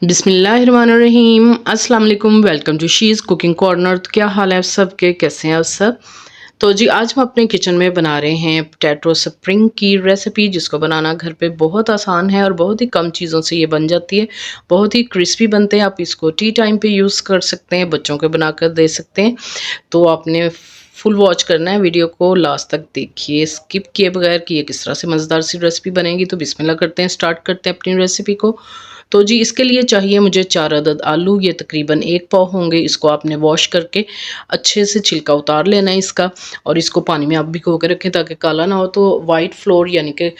बिस्मिल्लाहिर्रहमानिर्रहीम। अस्सलाम वालेकुम। Welcome to she's cooking corner. तो क्या हाल है आप सबके, कैसे हैं आप सब? तो जी आज हम अपने किचन में बना रहे हैं पोटैटो स्प्रिंग की रेसिपी, जिसको बनाना घर पे बहुत आसान है और बहुत ही कम चीज़ों से ये बन जाती है। बहुत ही क्रिस्पी बनते हैं। आप इसको टी टाइम पे यूज़ कर सकते हैं, बच्चों को बनाकर दे सकते हैं। तो आपने फुल वॉच करना है, वीडियो को लास्ट तक देखिए स्किप किए बगैर कि ये किस तरह से मज़ेदार सी रेसिपी बनेगी। तो बिस्मिल्लाह करते हैं, स्टार्ट करते हैं अपनी रेसिपी को। तो जी इसके लिए चाहिए मुझे 4 अदद आलू, ये तकरीबन 1 पाव होंगे। इसको आपने वॉश करके अच्छे से छिलका उतार लेना है इसका, और इसको पानी में आप भिगो के रखें ताकि काला ना हो। तो वाइट फ्लोर यानी कि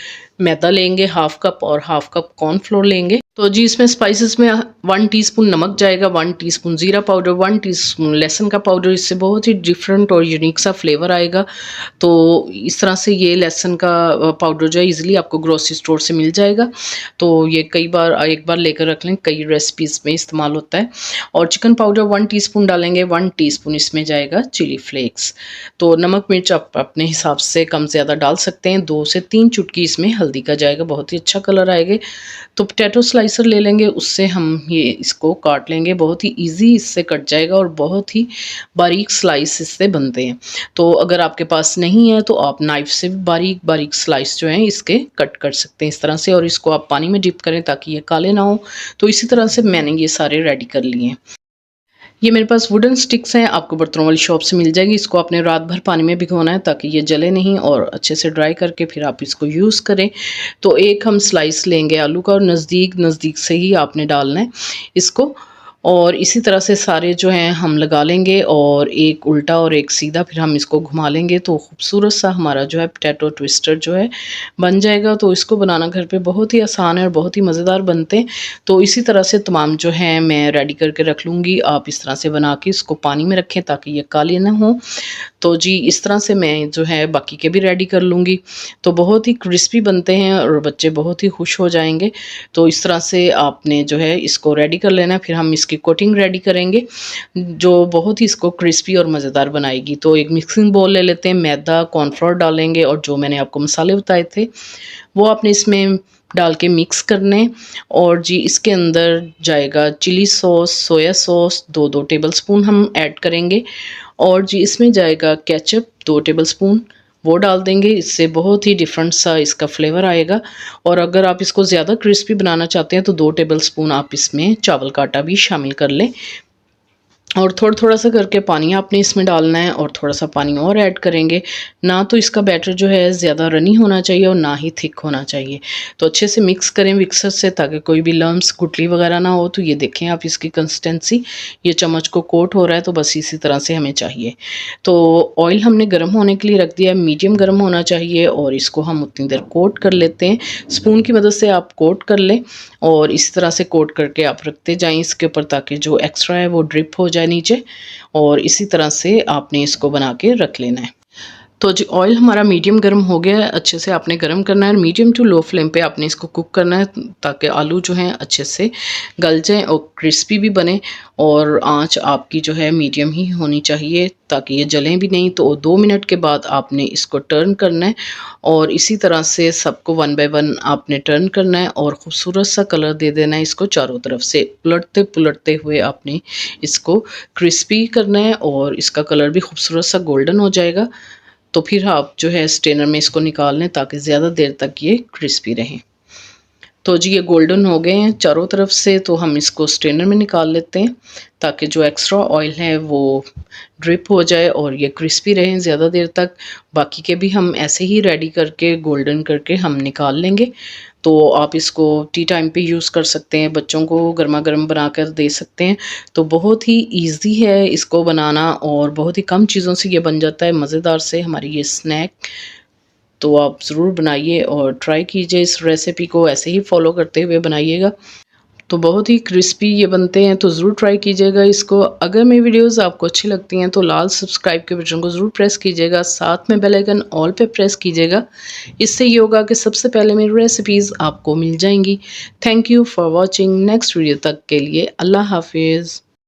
मैदा लेंगे हाफ कप, और हाफ कप कॉर्नफ्लोर लेंगे। तो जी इसमें स्पाइसेस में 1 टीस्पून नमक जाएगा, 1 टीस्पून ज़ीरा पाउडर, 1 टीस्पून लहसुन का पाउडर। इससे बहुत ही डिफरेंट और यूनिक सा फ्लेवर आएगा। तो इस तरह से ये लहसुन का पाउडर जो है इजीली आपको ग्रोसरी स्टोर से मिल जाएगा। तो ये कई बार एक बार लेकर रख लें, कई रेसिपीज़ में इस्तेमाल होता है। और चिकन पाउडर 1 टीस्पून डालेंगे, 1 टीस्पून इसमें जाएगा चिली फ्लेक्स। तो नमक मिर्च आप अपने हिसाब से कम ज़्यादा डाल सकते हैं। 2 से 3 चुटकी इसमें हल्दी का जाएगा, बहुत ही अच्छा कलर आएगा। तो पोटैटो स्लाइसर ले लेंगे, उससे हम ये इसको काट लेंगे। बहुत ही ईज़ी इससे कट जाएगा और बहुत ही बारीक स्लाइस इससे बनते हैं। तो अगर आपके पास नहीं है तो आप नाइफ़ से भी बारीक बारीक स्लाइस जो हैं इसके कट कर सकते हैं इस तरह से, और इसको आप पानी में डिप करें ताकि ये काले ना हो। तो इसी तरह से मैंने ये सारे रेडी कर लिए हैं। ये मेरे पास वुडन स्टिक्स हैं, आपको बर्तनों वाली शॉप से मिल जाएगी। इसको आपने रात भर पानी में भिगोना है ताकि ये जले नहीं, और अच्छे से ड्राई करके फिर आप इसको यूज़ करें। तो एक हम स्लाइस लेंगे आलू का, और नज़दीक नज़दीक से ही आपने डालना है इसको। और इसी तरह से सारे जो हैं हम लगा लेंगे, और एक उल्टा और एक सीधा, फिर हम इसको घुमा लेंगे। तो खूबसूरत सा हमारा जो है पोटैटो ट्विस्टर जो है बन जाएगा। तो इसको बनाना घर पे बहुत ही आसान है और बहुत ही मज़ेदार बनते हैं। तो इसी तरह से तमाम जो हैं मैं रेडी करके रख लूँगी। आप इस तरह से बना के इसको पानी में रखें ताकि ये काले ना हो। तो जी इस तरह से मैं जो है बाकी के भी रेडी कर लूँगी। तो बहुत ही क्रिस्पी बनते हैं और बच्चे बहुत ही खुश हो जाएँगे। तो इस तरह से आपने जो है इसको रेडी कर लेना है। फिर हम इसकी कोटिंग रेडी करेंगे जो बहुत ही इसको क्रिस्पी और मज़ेदार बनाएगी। तो एक मिक्सिंग बाउल ले लेते हैं, मैदा कॉर्नफ्लोर डालेंगे, और जो मैंने आपको मसाले बताए थे वो आपने इसमें डाल के मिक्स करने। और जी इसके अंदर जाएगा chilli sauce, soya sauce 2-2 tablespoon हम ऐड करेंगे। और जी इसमें जाएगा केचप 2 टेबलस्पून, वो डाल देंगे। इससे बहुत ही डिफरेंट सा इसका फ्लेवर आएगा। और अगर आप इसको ज़्यादा क्रिस्पी बनाना चाहते हैं तो 2 टेबलस्पून आप इसमें चावल का आटा भी शामिल कर लें। और थोड़ा-थोड़ा सा करके पानी आपने इसमें डालना है, और थोड़ा-सा पानी और ऐड करेंगे। ना तो इसका बैटर जो है ज़्यादा रनी होना चाहिए और ना ही थिक होना चाहिए। तो अच्छे से मिक्स करें मिक्सर से ताकि कोई भी लम्प्स, गुठली वगैरह ना हो। तो ये देखें आप इसकी कंसिस्टेंसी, ये चम्मच को कोट हो रहा है, तो बस इसी तरह से हमें चाहिए। तो ऑयल हमने गर्म होने के लिए रख दिया है, मीडियम गर्म होना चाहिए, और इसको हम उतनी देर कोट कर लेते हैं। स्पून की मदद से आप कोट कर लें, और इस तरह से कोट करके आप रखते जाएँ इसके ऊपर ताकि जो एक्स्ट्रा है वो ड्रिप हो जाए नीचे। और इसी तरह से आपने इसको बना के रख लेना है। तो जी ऑयल हमारा मीडियम गर्म हो गया है, अच्छे से आपने गर्म करना है। मीडियम टू लो फ्लेम पे आपने इसको कुक करना है ताकि आलू जो हैं अच्छे से गल जाएँ और क्रिस्पी भी बने। और आंच आपकी जो है मीडियम ही होनी चाहिए ताकि ये जलें भी नहीं। तो 2 मिनट के बाद आपने इसको टर्न करना है, और इसी तरह से सबको 1 बाय 1 आपने टर्न करना है, और खूबसूरत सा कलर दे देना है इसको। चारों तरफ से उलटते पुलटते हुए आपने इसको क्रिस्पी करना है, और इसका कलर भी खूबसूरत सा गोल्डन हो जाएगा। तो फिर आप जो है स्ट्रेनर में इसको निकाल लें ताकि ज़्यादा देर तक ये क्रिस्पी रहें। तो जी ये गोल्डन हो गए हैं चारों तरफ से, तो हम इसको स्ट्रेनर में निकाल लेते हैं ताकि जो एक्स्ट्रा ऑयल है वो ड्रिप हो जाए और ये क्रिस्पी रहें ज़्यादा देर तक। बाकी के भी हम ऐसे ही रेडी करके गोल्डन करके हम निकाल लेंगे। तो आप इसको टी टाइम पे यूज़ कर सकते हैं, बच्चों को गर्मा गर्म बना कर दे सकते हैं। तो बहुत ही ईजी है इसको बनाना, और बहुत ही कम चीज़ों से ये बन जाता है मज़ेदार से हमारी ये स्नैक। तो आप ज़रूर बनाइए और ट्राई कीजिए, इस रेसिपी को ऐसे ही फॉलो करते हुए बनाइएगा। तो बहुत ही क्रिस्पी ये बनते हैं, तो ज़रूर ट्राई कीजिएगा इसको। अगर मेरी वीडियोस आपको अच्छी लगती हैं तो लाल सब्सक्राइब के बटन को ज़रूर प्रेस कीजिएगा, साथ में बेल आइकन ऑल पे प्रेस कीजिएगा। इससे ये होगा कि सबसे पहले मेरी रेसिपीज़ आपको मिल जाएंगी। Thank you for watching. Next video तक के लिए अल्लाह हाफिज़।